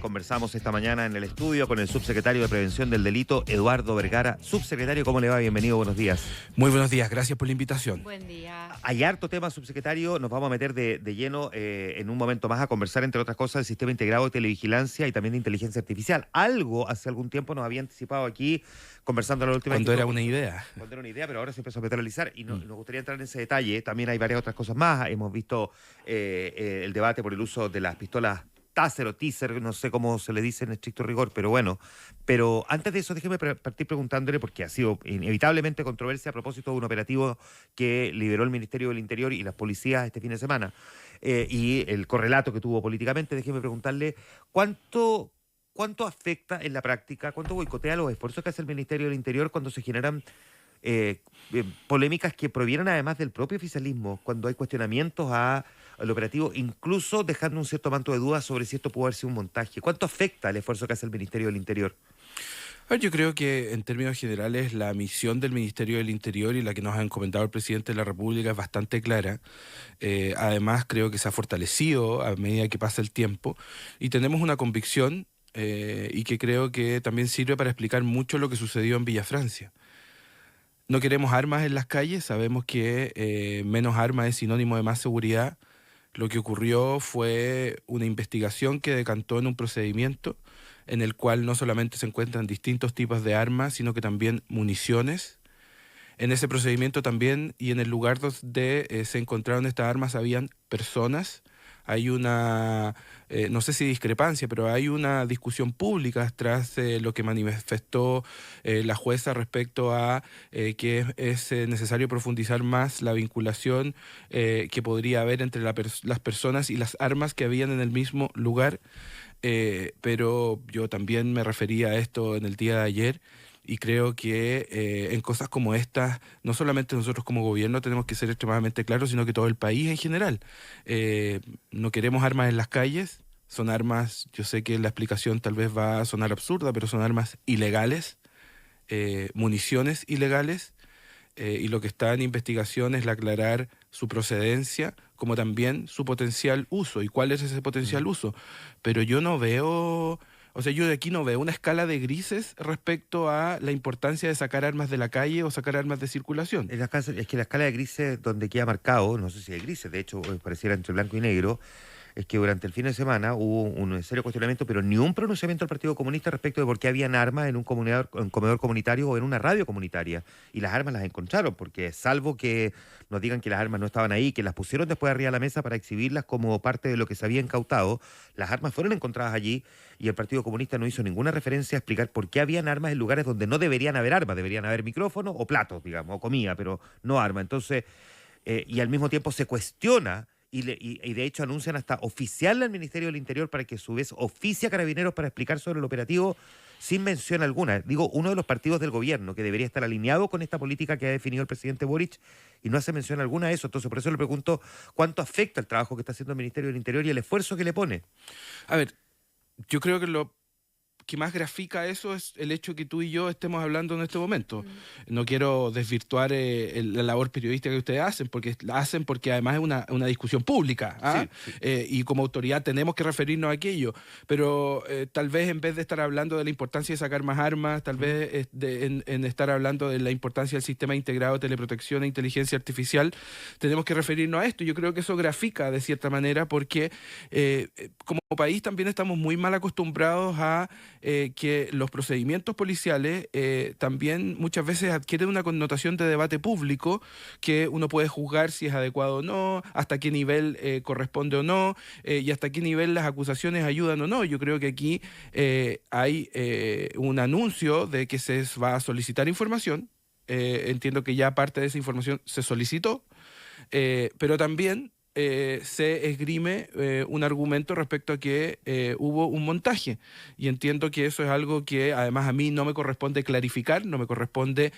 Conversamos esta mañana en el estudio con el subsecretario de Prevención del Delito, Eduardo Vergara. Subsecretario, ¿cómo le va? Bienvenido, buenos días. Muy buenos días, gracias por la invitación. Buen día. Hay harto tema, subsecretario. Nos vamos a meter de lleno en un momento más a conversar, entre otras cosas, del sistema integrado de televigilancia y también de inteligencia artificial. Algo hace algún tiempo nos había anticipado aquí, conversando la última vez. Cuando era una idea. Cuando era una idea, pero ahora se empezó a materializar y nos gustaría entrar en ese detalle. También hay varias otras cosas más. Hemos visto el debate por el uso de las pistolas Taser o teaser, no sé cómo se le dice en estricto rigor, pero bueno. Pero antes de eso, déjeme partir preguntándole, porque ha sido inevitablemente controversia a propósito de un operativo que lideró el Ministerio del Interior y las policías este fin de semana, y el correlato que tuvo políticamente. Déjeme preguntarle cuánto afecta en la práctica, cuánto boicotea los esfuerzos que hace el Ministerio del Interior cuando se generan polémicas que provienen además del propio oficialismo, cuando hay cuestionamientos al operativo, incluso dejando un cierto manto de dudas sobre si esto pudo haber sido un montaje. ¿Cuánto afecta el esfuerzo que hace el Ministerio del Interior? Yo creo que en términos generales la misión del Ministerio del Interior y la que nos ha encomendado el presidente de la República es bastante clara. Además creo que se ha fortalecido a medida que pasa el tiempo y tenemos una convicción y que creo que también sirve para explicar mucho lo que sucedió en Villa Francia. No queremos armas en las calles, sabemos que menos armas es sinónimo de más seguridad. Lo que ocurrió fue una investigación que decantó en un procedimiento en el cual no solamente se encuentran distintos tipos de armas, sino que también municiones. En ese procedimiento también y en el lugar donde se encontraron estas armas habían personas. Hay una, no sé si discrepancia, pero hay una discusión pública tras lo que manifestó la jueza respecto a que es necesario profundizar más la vinculación que podría haber entre las personas y las armas que habían en el mismo lugar. Pero yo también me refería a esto en el día de ayer. Y creo que en cosas como estas, no solamente nosotros como gobierno tenemos que ser extremadamente claros, sino que todo el país en general. No queremos armas en las calles, son armas, yo sé que la explicación tal vez va a sonar absurda, pero son armas ilegales, municiones ilegales, y lo que está en investigación es aclarar su procedencia, como también su potencial uso, y cuál es ese potencial uso. Pero yo no veo... O sea, yo de aquí no veo una escala de grises respecto a la importancia de sacar armas de la calle o sacar armas de circulación. Es que la escala de grises donde queda marcado, no sé si hay grises, de hecho pareciera entre blanco y negro, es que durante el fin de semana hubo un serio cuestionamiento, pero ni un pronunciamiento del Partido Comunista respecto de por qué habían armas en un comedor comunitario o en una radio comunitaria. Y las armas las encontraron, porque salvo que nos digan que las armas no estaban ahí, que las pusieron después arriba de la mesa para exhibirlas como parte de lo que se había incautado, las armas fueron encontradas allí y el Partido Comunista no hizo ninguna referencia a explicar por qué habían armas en lugares donde no deberían haber armas, deberían haber micrófonos o platos, digamos, o comida, pero no armas. Entonces, y al mismo tiempo se cuestiona. Y de hecho anuncian hasta oficiarle al Ministerio del Interior para que a su vez oficie a Carabineros para explicar sobre el operativo sin mención alguna. Digo, uno de los partidos del gobierno que debería estar alineado con esta política que ha definido el presidente Boric y no hace mención alguna a eso. Entonces, por eso le pregunto cuánto afecta el trabajo que está haciendo el Ministerio del Interior y el esfuerzo que le pone. A ver, yo creo que lo que más grafica eso es el hecho que tú y yo estemos hablando en este momento. No quiero desvirtuar la labor periodística que ustedes hacen, porque la hacen porque además es una discusión pública, ¿ah? Sí. Y como autoridad tenemos que referirnos a aquello, pero tal vez en vez de estar hablando de la importancia de sacar más armas, tal vez en estar hablando de la importancia del sistema integrado de teleprotección e inteligencia artificial, tenemos que referirnos a esto. Yo creo que eso grafica de cierta manera porque como país también estamos muy mal acostumbrados a que los procedimientos policiales también muchas veces adquieren una connotación de debate público, que uno puede juzgar si es adecuado o no, hasta qué nivel corresponde o no, y hasta qué nivel las acusaciones ayudan o no. Yo creo que aquí hay un anuncio de que se va a solicitar información. Entiendo que ya parte de esa información se solicitó, pero también se esgrime un argumento respecto a que hubo un montaje, y entiendo que eso es algo que además a mí no me corresponde clarificar, no me corresponde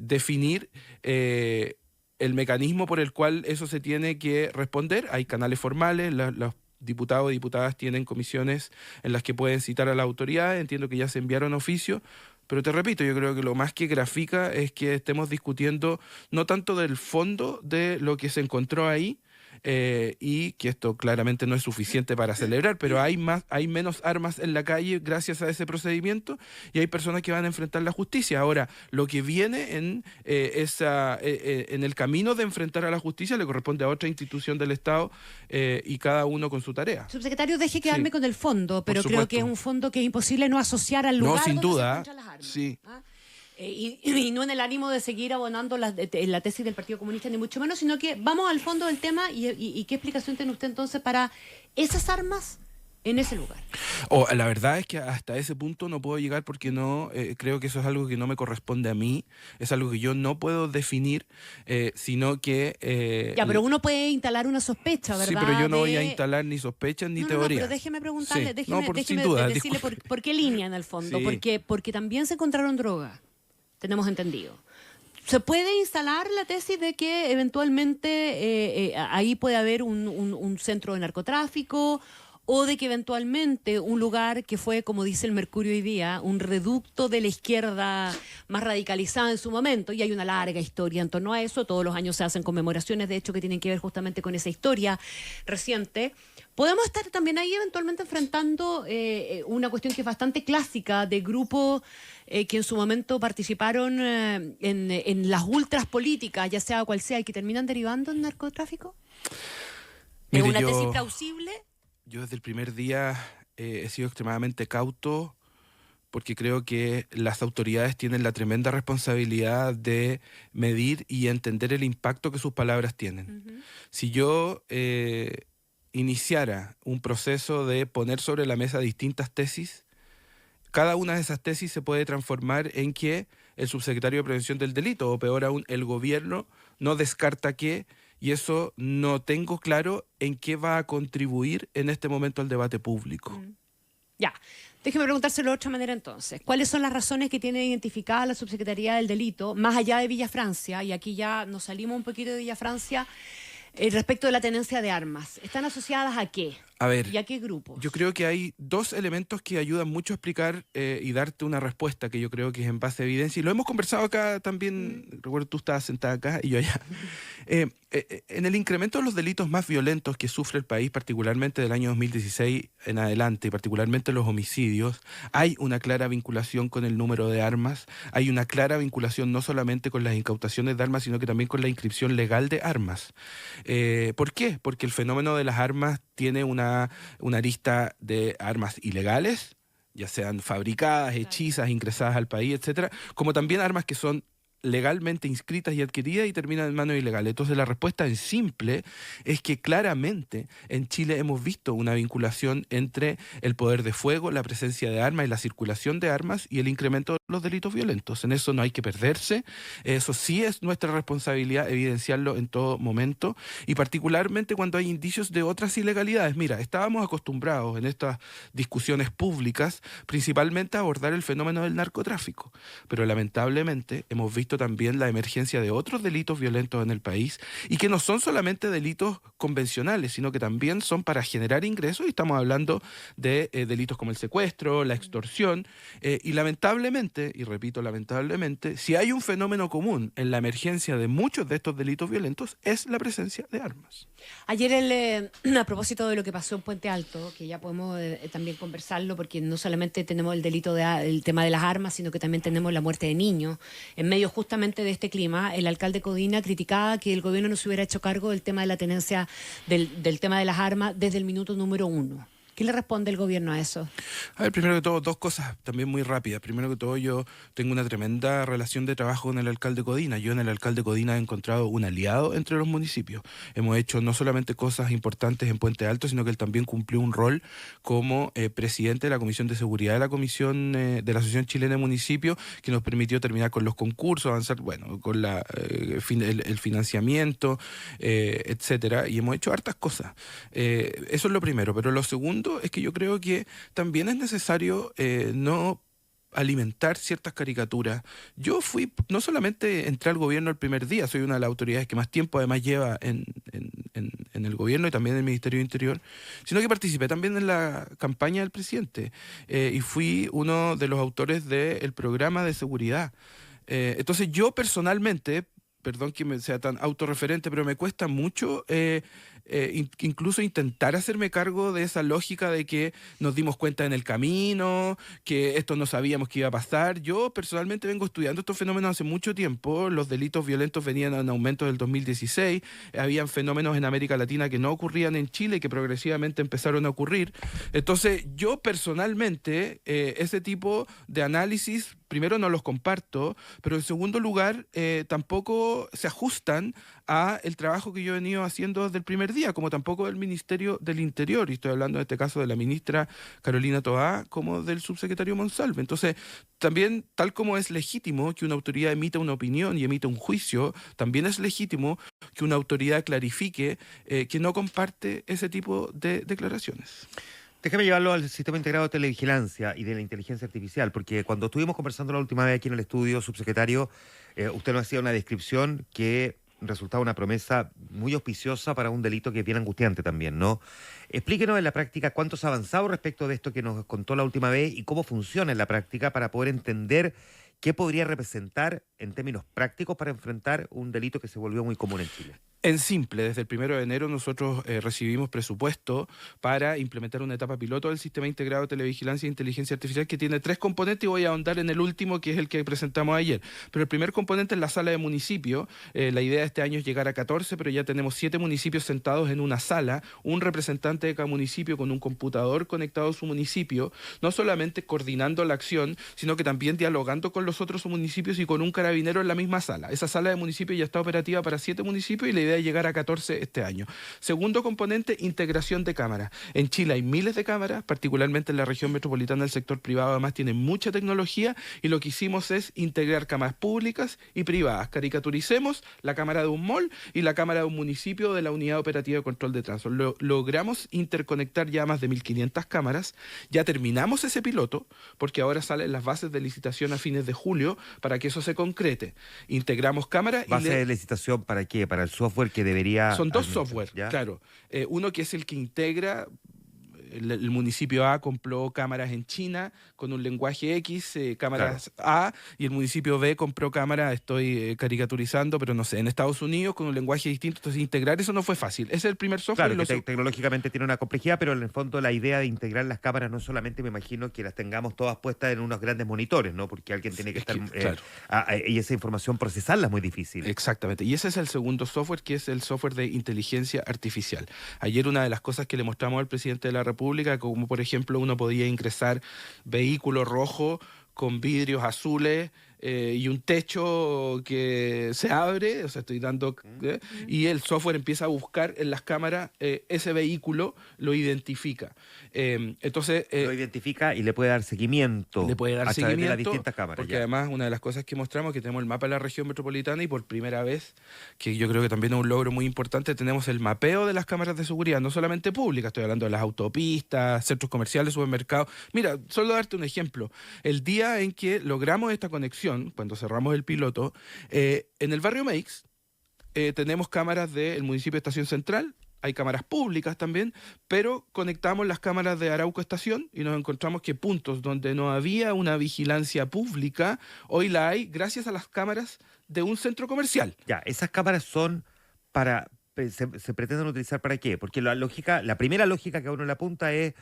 definir el mecanismo por el cual eso se tiene que responder. Hay canales formales, los diputados y diputadas tienen comisiones en las que pueden citar a la autoridad, entiendo que ya se enviaron oficio. Pero te repito, yo creo que lo más que grafica es que estemos discutiendo no tanto del fondo de lo que se encontró ahí, y que esto claramente no es suficiente para celebrar, pero hay menos armas en la calle gracias a ese procedimiento y hay personas que van a enfrentar la justicia. Ahora, lo que viene en el camino de enfrentar a la justicia le corresponde a otra institución del Estado y cada uno con su tarea. Subsecretario, deje quedarme Sí, con el fondo, pero creo que es un fondo que es imposible no asociar al no, lugar sin donde se duda, encuentran las armas. sí. ¿Ah? Y no en el ánimo de seguir abonando la tesis del Partido Comunista, ni mucho menos, sino que vamos al fondo del tema y qué explicación tiene usted entonces para esas armas en ese lugar. La verdad es que hasta ese punto no puedo llegar porque no creo que eso es algo que no me corresponde a mí, es algo que yo no puedo definir, sino que... Ya, pero uno puede instalar una sospecha, ¿verdad? Sí, pero yo no voy a instalar ni sospechas ni teorías. No, pero déjeme preguntarle, Sí. déjeme Sin duda, decirle por qué línea en el fondo, Sí. porque también se encontraron drogas, tenemos entendido. ¿Se puede instalar la tesis de que eventualmente ahí puede haber un centro de narcotráfico o de que eventualmente un lugar que fue, como dice el Mercurio hoy día, un reducto de la izquierda más radicalizada en su momento, y hay una larga historia en torno a eso, todos los años se hacen conmemoraciones, de hecho, que tienen que ver justamente con esa historia reciente? Podemos estar también ahí eventualmente enfrentando una cuestión que es bastante clásica de grupos que en su momento participaron en las ultras políticas, ya sea cual sea, y que terminan derivando en narcotráfico. ¿Es Mire, una tesis plausible? Yo desde el primer día he sido extremadamente cauto porque creo que las autoridades tienen la tremenda responsabilidad de medir y entender el impacto que sus palabras tienen. Uh-huh. Si yo iniciara un proceso de poner sobre la mesa distintas tesis, cada una de esas tesis se puede transformar en que el subsecretario de Prevención del Delito, o peor aún, el gobierno, no descarta que, y eso no tengo claro en qué va a contribuir en este momento al debate público. Ya, déjeme preguntárselo de otra manera entonces. ¿Cuáles son las razones que tiene identificada la Subsecretaría del Delito, más allá de Villa Francia, y aquí ya nos salimos un poquito de Villa Francia, respecto de la tenencia de armas? ¿Están asociadas a qué? A ver, ¿Y a qué grupos? yo creo que hay dos elementos que ayudan mucho a explicar y darte una respuesta que yo creo que es en base a evidencia. Y lo hemos conversado acá también, recuerdo tú estabas sentada acá y yo allá. En el incremento de los delitos más violentos que sufre el país, particularmente del año 2016 en adelante, y particularmente los homicidios, hay una clara vinculación con el número de armas, hay una clara vinculación no solamente con las incautaciones de armas, sino que también con la inscripción legal de armas. ¿Por qué? Porque el fenómeno de las armas tiene una arista de armas ilegales, ya sean fabricadas, hechizas, ingresadas al país, etcétera, como también armas que son legalmente inscritas y adquiridas y terminan en manos ilegales. Entonces la respuesta en simple es que claramente en Chile hemos visto una vinculación entre el poder de fuego, la presencia de armas y la circulación de armas y el incremento de los delitos violentos. En eso no hay que perderse, eso sí es nuestra responsabilidad evidenciarlo en todo momento y particularmente cuando hay indicios de otras ilegalidades. Mira, estábamos acostumbrados en estas discusiones públicas principalmente a abordar el fenómeno del narcotráfico, pero lamentablemente hemos visto también la emergencia de otros delitos violentos en el país y que no son solamente delitos convencionales, sino que también son para generar ingresos y estamos hablando de delitos como el secuestro, la extorsión y lamentablemente, y repito lamentablemente, si hay un fenómeno común en la emergencia de muchos de estos delitos violentos es la presencia de armas. Ayer, a propósito de lo que pasó en Puente Alto, que ya podemos también conversarlo, porque no solamente tenemos el tema de las armas, sino que también tenemos la muerte de niños. En medio justamente de este clima, el alcalde Codina criticaba que el gobierno no se hubiera hecho cargo del tema de la tenencia, del tema de las armas desde el minuto número 1. ¿Qué le responde el gobierno a eso? A ver, primero que todo, dos cosas también muy rápidas. Primero que todo, yo tengo una tremenda relación de trabajo con el alcalde Codina. Yo en el alcalde Codina he encontrado un aliado entre los municipios. Hemos hecho no solamente cosas importantes en Puente Alto, sino que él también cumplió un rol como presidente de la Comisión de Seguridad de la Comisión de la Asociación Chilena de Municipios, que nos permitió terminar con los concursos, avanzar, bueno, con el financiamiento, etcétera. Y hemos hecho hartas cosas. Eso es lo primero. Pero lo segundo es que yo creo que también es necesario no alimentar ciertas caricaturas. Yo no solamente entré al gobierno el primer día, soy una de las autoridades que más tiempo además lleva en el gobierno y también en el Ministerio de Interior, sino que participé también en la campaña del presidente y fui uno de los autores del programa de seguridad. Entonces yo personalmente, perdón que me sea tan autorreferente, pero me cuesta mucho incluso intentar hacerme cargo de esa lógica de que nos dimos cuenta en el camino, que esto no sabíamos que iba a pasar. Yo personalmente vengo estudiando estos fenómenos hace mucho tiempo. Los delitos violentos venían en aumento del 2016. Habían fenómenos en América Latina que no ocurrían en Chile y que progresivamente empezaron a ocurrir. Entonces, yo personalmente, ese tipo de análisis, primero no los comparto, pero en segundo lugar, tampoco se ajustan a el trabajo que yo he venido haciendo desde el primer día, como tampoco del Ministerio del Interior, y estoy hablando en este caso de la ministra Carolina Toá, como del subsecretario Monsalve. Entonces, también, tal como es legítimo que una autoridad emita una opinión y emita un juicio, también es legítimo que una autoridad clarifique que no comparte ese tipo de declaraciones. Déjame llevarlo al sistema integrado de televigilancia y de la inteligencia artificial, porque cuando estuvimos conversando la última vez aquí en el estudio, subsecretario, usted nos hacía una descripción que resultaba una promesa muy auspiciosa para un delito que es bien angustiante también, ¿no? Explíquenos en la práctica cuánto se ha avanzado respecto de esto que nos contó la última vez y cómo funciona en la práctica para poder entender qué podría representar en términos prácticos para enfrentar un delito que se volvió muy común en Chile. En simple, desde el 1 de enero nosotros recibimos presupuesto para implementar una etapa piloto del Sistema Integrado de Televigilancia e Inteligencia Artificial que tiene 3 componentes y voy a ahondar en el último, que es el que presentamos ayer. Pero el primer componente es la sala de municipio. La idea de este año es llegar a 14, pero ya tenemos 7 municipios sentados en una sala, un representante de cada municipio con un computador conectado a su municipio, no solamente coordinando la acción, sino que también dialogando con los otros municipios y con un carabinero en la misma sala. Esa sala de municipio ya está operativa para 7 municipios y la idea es llegar a 14 este año. Segundo componente, integración de cámaras. En Chile hay miles de cámaras, particularmente en la región metropolitana. El sector privado además tiene mucha tecnología y lo que hicimos es integrar cámaras públicas y privadas. Caricaturicemos la cámara de un mall y la cámara de un municipio de la Unidad Operativa de Control de Tránsito. Logramos interconectar ya más de 1.500 cámaras. Ya terminamos ese piloto porque ahora salen las bases de licitación a fines de julio para que eso se concrete. Integramos cámaras. ¿Base de licitación para qué? ¿Para el software que debería...? Son 2 software, ¿ya? Claro. Uno que es el que integra... El municipio A compró cámaras en China con un lenguaje X, cámaras claro. A, y el municipio B compró cámaras, estoy caricaturizando, pero no sé, en Estados Unidos con un lenguaje distinto. Entonces, integrar eso no fue fácil. Ese es el primer software. Claro, que tecnológicamente tiene una complejidad, pero en el fondo la idea de integrar las cámaras no solamente, me imagino, que las tengamos todas puestas en unos grandes monitores, ¿no? Porque alguien tiene que estar... claro. Y esa información procesarla es muy difícil. Exactamente. Y ese es el segundo software, que es el software de inteligencia artificial. Ayer una de las cosas que le mostramos al presidente de la República, como por ejemplo uno podía ingresar vehículo rojo con vidrios azules y un techo que se abre, o sea, estoy dando... y el software empieza a buscar en las cámaras ese vehículo, lo identifica. Entonces... lo identifica y le puede dar seguimiento. Le puede dar a seguimiento través de las distintas cámaras. Porque además una de las cosas que mostramos es que tenemos el mapa de la región metropolitana y por primera vez, que yo creo que también es un logro muy importante, tenemos el mapeo de las cámaras de seguridad, no solamente públicas, estoy hablando de las autopistas, centros comerciales, supermercados. Mira, solo darte un ejemplo. El día en que logramos esta conexión, cuando cerramos el piloto, en el barrio Meix tenemos cámaras del municipio de Estación Central, hay cámaras públicas también, pero conectamos las cámaras de Arauco Estación y nos encontramos que puntos donde no había una vigilancia pública, hoy la hay gracias a las cámaras de un centro comercial. Ya, esas cámaras son para... ¿Se pretenden utilizar para qué? Porque la primera lógica que a uno le apunta es...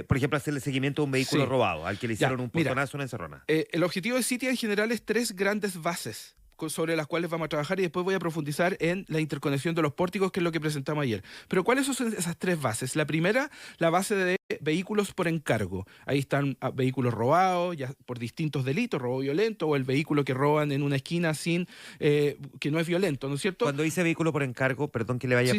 por ejemplo, hacerle seguimiento a un vehículo robado, al que le hicieron un portonazo, una encerrona. El objetivo de CITIA en general es 3 grandes bases sobre las cuales vamos a trabajar y después voy a profundizar en la interconexión de los pórticos, que es lo que presentamos ayer. Pero ¿cuáles son esas 3 bases? La primera, la base de vehículos por encargo. Ahí están vehículos robados ya por distintos delitos, robo violento o el vehículo que roban en una esquina sin que no es violento, ¿no es cierto? Cuando dice vehículo por encargo, perdón que le vaya,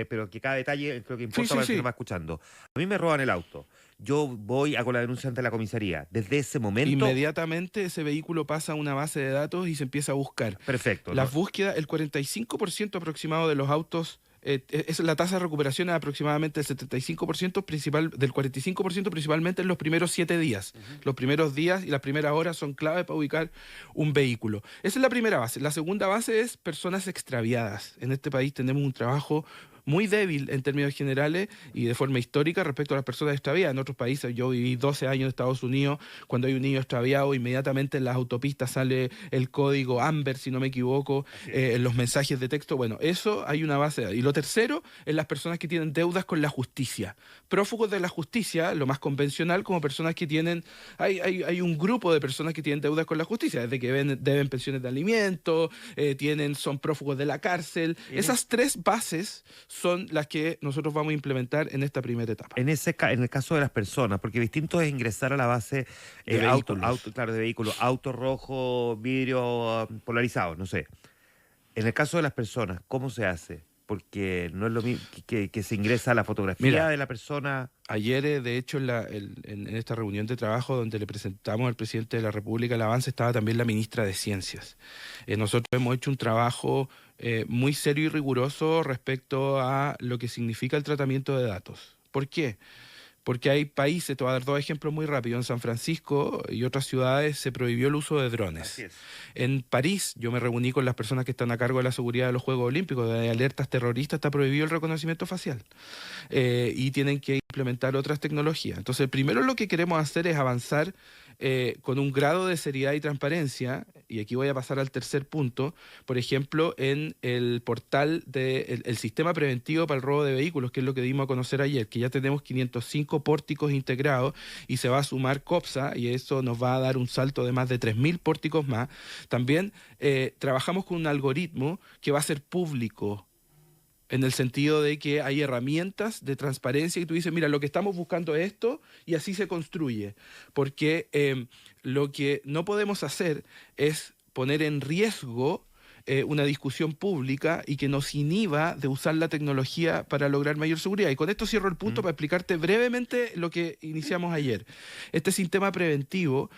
pero que cada detalle creo que importa para el que lo va escuchando. A mí me roban el auto. Yo voy, hago la denuncia ante la comisaría. Desde ese momento... Inmediatamente ese vehículo pasa a una base de datos y se empieza a buscar. Perfecto. Las búsquedas, el 45% aproximado de los autos, la tasa de recuperación es aproximadamente el 75%, del 45% principalmente en los primeros 7 días. Los primeros días y las primeras horas son clave para ubicar un vehículo. Esa es la primera base. La segunda base es personas extraviadas. En este país tenemos un trabajo muy débil en términos generales y de forma histórica respecto a las personas extraviadas. En otros países, yo viví 12 años en Estados Unidos, cuando hay un niño extraviado, inmediatamente en las autopistas sale el código Amber, si no me equivoco, en los mensajes de texto. Bueno, eso hay una base. Y lo tercero es las personas que tienen deudas con la justicia. Prófugos de la justicia, lo más convencional, como personas que tienen... Hay un grupo de personas que tienen deudas con la justicia, desde que deben pensiones de alimentos, son prófugos de la cárcel. Esas tres bases son las que nosotros vamos a implementar en esta primera etapa. En el caso de las personas, porque distinto es ingresar a la base de vehículos. de vehículos, auto rojo, vidrio polarizado, no sé. En el caso de las personas, ¿cómo se hace? Porque no es lo mismo que se ingresa la fotografía de la persona. Ayer, de hecho, en esta reunión de trabajo donde le presentamos al presidente de la República el avance, estaba también la ministra de Ciencias. Nosotros hemos hecho un trabajo muy serio y riguroso respecto a lo que significa el tratamiento de datos. ¿Por qué? Porque hay países, te voy a dar 2 ejemplos muy rápidos, en San Francisco y otras ciudades se prohibió el uso de drones. Así es. En París, yo me reuní con las personas que están a cargo de la seguridad de los Juegos Olímpicos, de alertas terroristas, está prohibido el reconocimiento facial. Y tienen que implementar otras tecnologías. Entonces, primero lo que queremos hacer es avanzar con un grado de seriedad y transparencia, y aquí voy a pasar al tercer punto, por ejemplo, en el portal del sistema preventivo para el robo de vehículos, que es lo que dimos a conocer ayer, que ya tenemos 505 pórticos integrados y se va a sumar COPSA, y eso nos va a dar un salto de más de 3.000 pórticos más. También trabajamos con un algoritmo que va a ser público, en el sentido de que hay herramientas de transparencia y tú dices, mira, lo que estamos buscando es esto, y así se construye. Porque lo que no podemos hacer es poner en riesgo una discusión pública y que nos inhiba de usar la tecnología para lograr mayor seguridad. Y con esto cierro el punto para explicarte brevemente lo que iniciamos ayer. Este sistema preventivo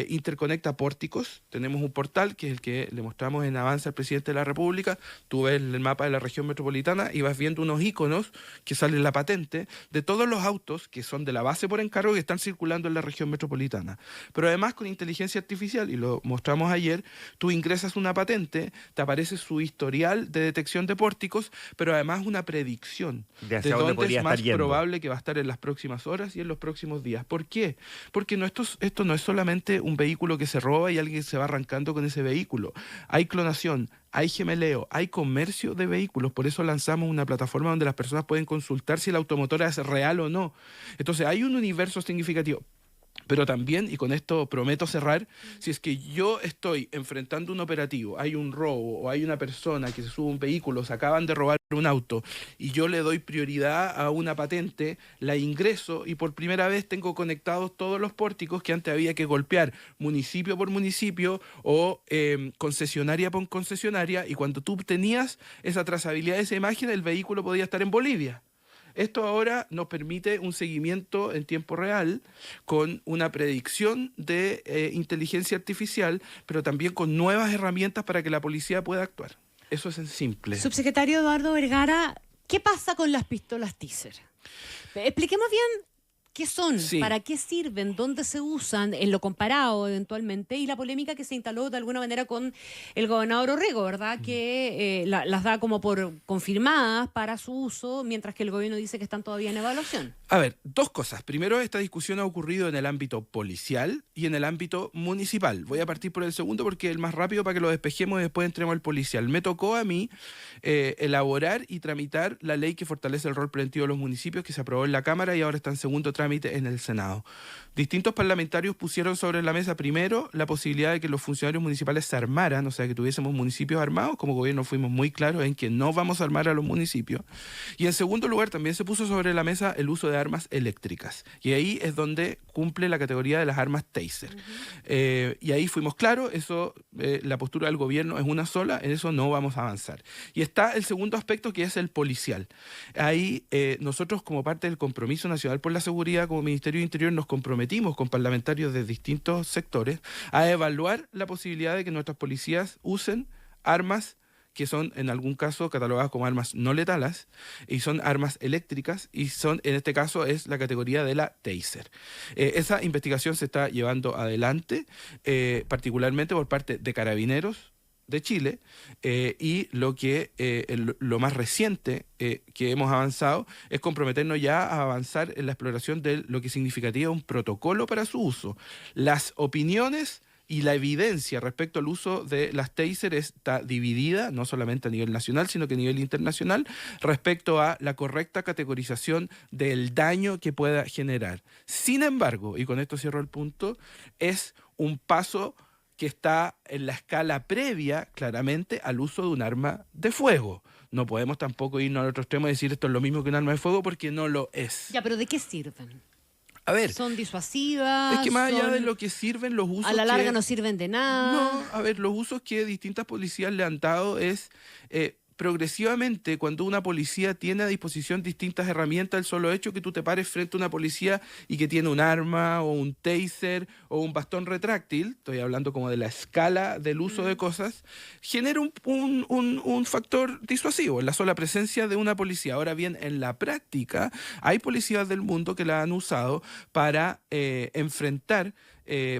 interconecta pórticos. Tenemos un portal que es el que le mostramos en avance al presidente de la República. Tú ves el mapa de la región metropolitana y vas viendo unos iconos que salen en la patente de todos los autos que son de la base por encargo que están circulando en la región metropolitana. Pero además con inteligencia artificial, y lo mostramos ayer, tú ingresas una patente, te aparece su historial de detección de pórticos, pero además una predicción de dónde es más probable que va a estar en las próximas horas y en los próximos días. ¿Por qué? Porque esto no es solamente un vehículo que se roba y alguien se va arrancando con ese vehículo. Hay clonación, hay gemeleo, hay comercio de vehículos. Por eso lanzamos una plataforma donde las personas pueden consultar si la automotora es real o no. Entonces hay un universo significativo. Pero también, y con esto prometo cerrar, si es que yo estoy enfrentando un operativo, hay un robo o hay una persona que se sube a un vehículo, se acaban de robar un auto y yo le doy prioridad a una patente, la ingreso y por primera vez tengo conectados todos los pórticos que antes había que golpear municipio por municipio o concesionaria por concesionaria, y cuando tú tenías esa trazabilidad de esa imagen, el vehículo podía estar en Bolivia. Esto ahora nos permite un seguimiento en tiempo real con una predicción de inteligencia artificial, pero también con nuevas herramientas para que la policía pueda actuar. Eso es en simple. Subsecretario Eduardo Vergara, ¿qué pasa con las pistolas teaser? Expliquemos bien qué son, para qué sirven, dónde se usan, en lo comparado eventualmente, y la polémica que se instaló de alguna manera con el gobernador Orrego, ¿verdad? Que las da como por confirmadas para su uso, mientras que el gobierno dice que están todavía en evaluación. A ver, 2 cosas. Primero, esta discusión ha ocurrido en el ámbito policial y en el ámbito municipal. Voy a partir por el segundo porque es el más rápido para que lo despejemos y después entremos al policial. Me tocó a mí elaborar y tramitar la ley que fortalece el rol preventivo de los municipios, que se aprobó en la Cámara y ahora está en segundo trámite en el Senado. Distintos parlamentarios pusieron sobre la mesa primero la posibilidad de que los funcionarios municipales se armaran, o sea, que tuviésemos municipios armados. Como gobierno fuimos muy claros en que no vamos a armar a los municipios. Y en segundo lugar también se puso sobre la mesa el uso de armas eléctricas. Y ahí es donde cumple la categoría de las armas taser. Y ahí fuimos claros, eso, la postura del gobierno es una sola, en eso no vamos a avanzar. Y está el segundo aspecto, que es el policial. Ahí nosotros, como parte del Compromiso Nacional por la Seguridad, como Ministerio de Interior, nos comprometimos con parlamentarios de distintos sectores a evaluar la posibilidad de que nuestras policías usen armas que son en algún caso catalogadas como armas no letales, y son armas eléctricas, y son, en este caso, es la categoría de la taser. Esa investigación se está llevando adelante, particularmente por parte de Carabineros, de Chile, y lo más reciente que hemos avanzado es comprometernos ya a avanzar en la exploración de lo que significaría un protocolo para su uso. Las opiniones y la evidencia respecto al uso de las taser está dividida, no solamente a nivel nacional, sino que a nivel internacional, respecto a la correcta categorización del daño que pueda generar. Sin embargo, y con esto cierro el punto, es un paso que está en la escala previa, claramente, al uso de un arma de fuego. No podemos tampoco irnos al otro extremo y decir esto es lo mismo que un arma de fuego, porque no lo es. Ya, pero ¿de qué sirven? A ver, ¿Son disuasivas? es que más allá de lo que sirven los usos a la larga que... no sirven de nada. No, a ver, los usos que distintas policías le han dado es progresivamente, cuando una policía tiene a disposición distintas herramientas, el solo hecho que tú te pares frente a una policía y que tiene un arma o un taser o un bastón retráctil, estoy hablando como de la escala del uso de cosas, genera un factor disuasivo en la sola presencia de una policía. Ahora bien, en la práctica hay policías del mundo que la han usado para enfrentar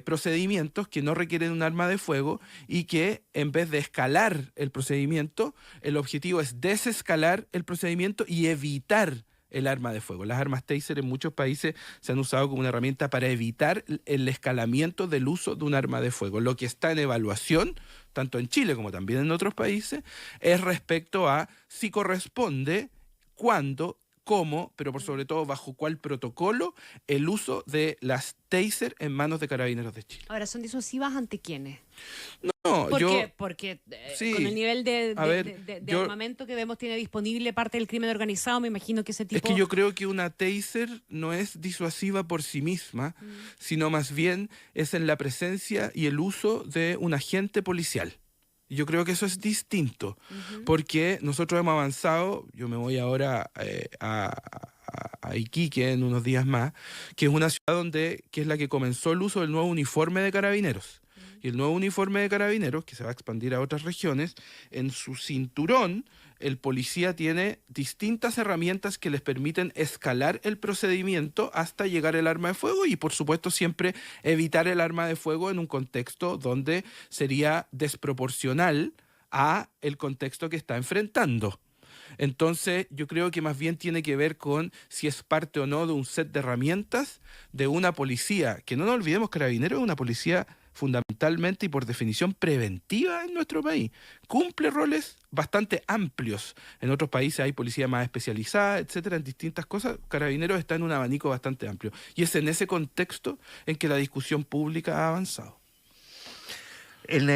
procedimientos que no requieren un arma de fuego y que en vez de escalar el procedimiento, el objetivo es desescalar el procedimiento y evitar el arma de fuego. Las armas taser en muchos países se han usado como una herramienta para evitar el escalamiento del uso de un arma de fuego. Lo que está en evaluación, tanto en Chile como también en otros países, es respecto a si corresponde, cuándo, cómo, pero por sobre todo bajo cuál protocolo, el uso de las taser en manos de Carabineros de Chile. Ahora, ¿son disuasivas ante quiénes? No, ¿Por yo... qué? Porque Sí. con el nivel de Yo- armamento que vemos tiene disponible parte del crimen organizado, me imagino que ese tipo... Es que yo creo que una taser no es disuasiva por sí misma, sino más bien es en la presencia y el uso de un agente policial. Yo creo que eso es distinto, porque nosotros hemos avanzado, yo me voy ahora a Iquique en unos días más, que es una ciudad que es la que comenzó el uso del nuevo uniforme de carabineros. Y el nuevo uniforme de carabineros, que se va a expandir a otras regiones, en su cinturón el policía tiene distintas herramientas que les permiten escalar el procedimiento hasta llegar al arma de fuego y, por supuesto, siempre evitar el arma de fuego en un contexto donde sería desproporcional a el contexto que está enfrentando. Entonces, yo creo que más bien tiene que ver con si es parte o no de un set de herramientas de una policía, que no nos olvidemos, Carabineros es una policía fundamentalmente y por definición preventiva en nuestro país. Cumple roles bastante amplios. En otros países hay policía más especializada, etcétera, en distintas cosas. Carabineros está en un abanico bastante amplio. Y es en ese contexto en que la discusión pública ha avanzado. En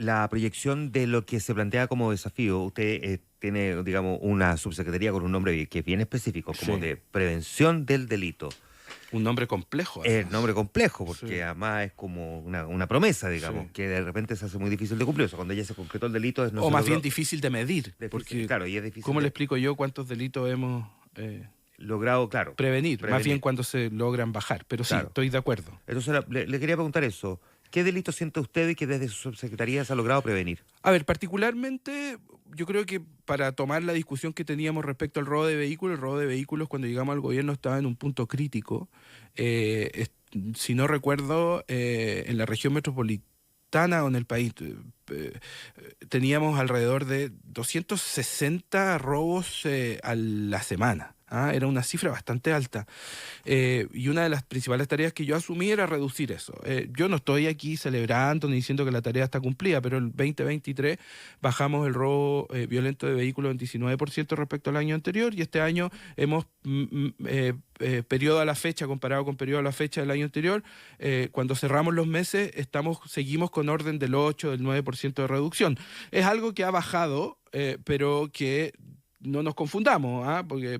la proyección de lo que se plantea como desafío, usted tiene, digamos, una subsecretaría con un nombre que es bien específico, como Sí. de prevención del delito. Un nombre complejo. Es además. nombre complejo, porque Sí. además es como una promesa, digamos, Sí. que de repente se hace muy difícil de cumplir. O sea, cuando ya se concretó el delito, no O se más logró. bien difícil de medir. Difícil, Porque, claro, y es difícil ¿cómo de- le explico yo cuántos delitos hemos logrado, claro. prevenir? Más Prevenir. bien cuando se logran bajar. Pero sí, Claro. estoy de acuerdo. Entonces le quería preguntar eso. ¿Qué delito siente usted y que desde su subsecretaría se ha logrado prevenir? A ver, particularmente, yo creo que para tomar la discusión que teníamos respecto al robo de vehículos, el robo de vehículos cuando llegamos al gobierno estaba en un punto crítico. Si no recuerdo, en la región metropolitana o en el país, teníamos alrededor de 260 robos a la semana. Era una cifra bastante alta. Y una de las principales tareas que yo asumí era reducir eso. Yo no estoy aquí celebrando ni diciendo que la tarea está cumplida, pero el 2023 bajamos el robo violento de vehículos en 19% respecto al año anterior y este año hemos, periodo a la fecha, comparado con periodo a la fecha del año anterior, cuando cerramos los meses seguimos con orden del 8, del 9% de reducción. Es algo que ha bajado, pero que no nos confundamos, porque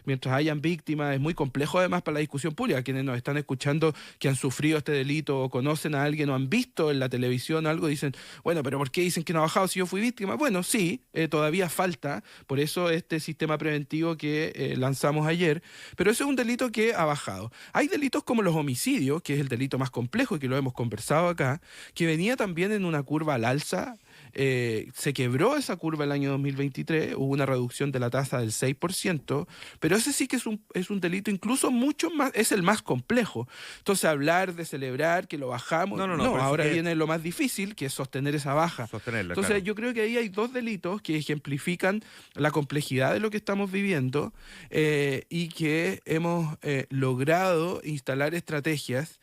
mientras hayan víctimas es muy complejo además para la discusión pública. Quienes nos están escuchando que han sufrido este delito o conocen a alguien o han visto en la televisión algo, dicen, bueno, pero ¿por qué dicen que no ha bajado si yo fui víctima? Bueno, sí, todavía falta, por eso este sistema preventivo que lanzamos ayer, pero ese es un delito que ha bajado. Hay delitos como los homicidios, que es el delito más complejo y que lo hemos conversado acá, que venía también en una curva al alza. Se quebró esa curva el año 2023, hubo una reducción de la tasa del 6%, pero ese sí que es un delito incluso mucho más, es el más complejo. Entonces hablar de celebrar que lo bajamos, no, ahora viene lo más difícil, que es sostener esa baja. Sostenerla, Entonces claro. yo creo que ahí hay dos delitos que ejemplifican la complejidad de lo que estamos viviendo y que hemos logrado instalar estrategias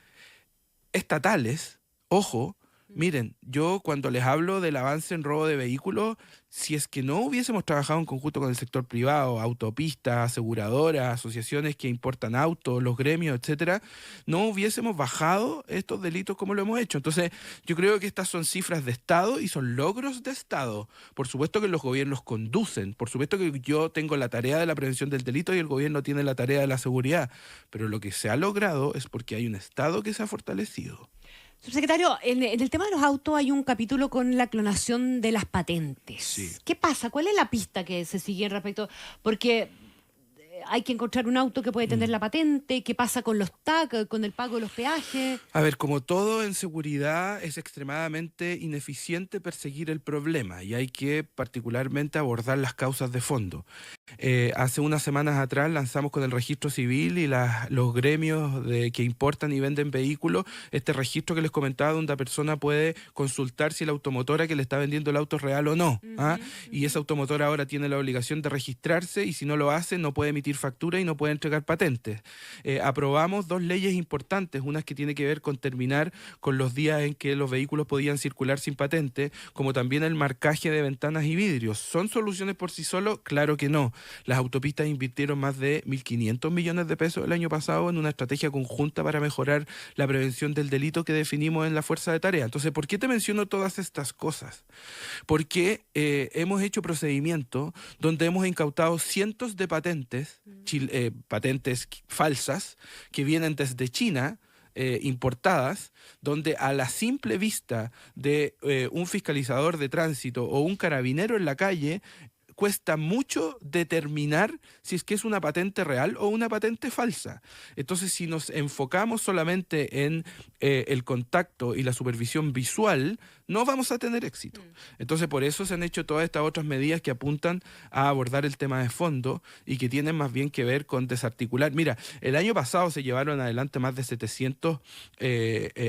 estatales. Ojo, miren, yo cuando les hablo del avance en robo de vehículos, si es que no hubiésemos trabajado en conjunto con el sector privado, autopistas, aseguradoras, asociaciones que importan autos, los gremios, etcétera, no hubiésemos bajado estos delitos como lo hemos hecho. Entonces, yo creo que estas son cifras de Estado y son logros de Estado. Por supuesto que los gobiernos conducen, por supuesto que yo tengo la tarea de la prevención del delito y el gobierno tiene la tarea de la seguridad, pero lo que se ha logrado es porque hay un Estado que se ha fortalecido. Subsecretario, en el tema de los autos hay un capítulo con la clonación de las patentes. Sí. ¿Qué pasa? ¿Cuál es la pista que se sigue respecto? Porque hay que encontrar un auto que puede tener la patente. ¿Qué pasa con los TAC, con el pago de los peajes? A ver, como todo en seguridad, es extremadamente ineficiente perseguir el problema y hay que particularmente abordar las causas de fondo. Hace unas semanas atrás lanzamos con el registro civil y los gremios que importan y venden vehículos este registro que les comentaba, donde la persona puede consultar si la automotora que le está vendiendo el auto es real o no. Y esa automotora ahora tiene la obligación de registrarse y si no lo hace no puede emitir factura y no puede entregar patentes. Aprobamos dos leyes importantes, unas que tiene que ver con terminar con los días en que los vehículos podían circular sin patente, como también el marcaje de ventanas y vidrios. ¿Son soluciones por sí solo? Claro que no. Las autopistas invirtieron más de 1.500 millones de pesos el año pasado en una estrategia conjunta para mejorar la prevención del delito que definimos en la Fuerza de Tarea. Entonces, ¿por qué te menciono todas estas cosas? Porque hemos hecho procedimientos donde hemos incautado cientos de patentes, patentes falsas, que vienen desde China, importadas, donde a la simple vista de un fiscalizador de tránsito o un carabinero en la calle, cuesta mucho determinar si es que es una patente real o una patente falsa. Entonces, si nos enfocamos solamente en el contacto y la supervisión visual, no vamos a tener éxito. Entonces, por eso se han hecho todas estas otras medidas que apuntan a abordar el tema de fondo y que tienen más bien que ver con desarticular. Mira, el año pasado se llevaron adelante más de 700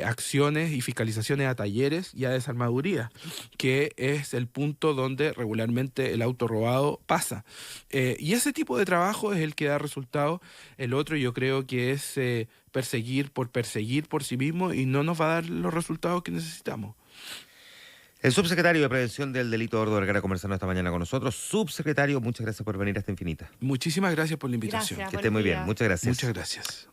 acciones y fiscalizaciones a talleres y a desarmaduría, que es el punto donde regularmente el auto robado pasa. Y ese tipo de trabajo es el que da resultado. El otro yo creo que es perseguir por sí mismo y no nos va a dar los resultados que necesitamos. El subsecretario de Prevención del Delito, Ordo Vergara, conversando esta mañana con nosotros. Subsecretario, muchas gracias por venir hasta Infinita. Muchísimas gracias por la invitación. Gracias, Que esté muy bien. Muchas gracias. Muchas gracias.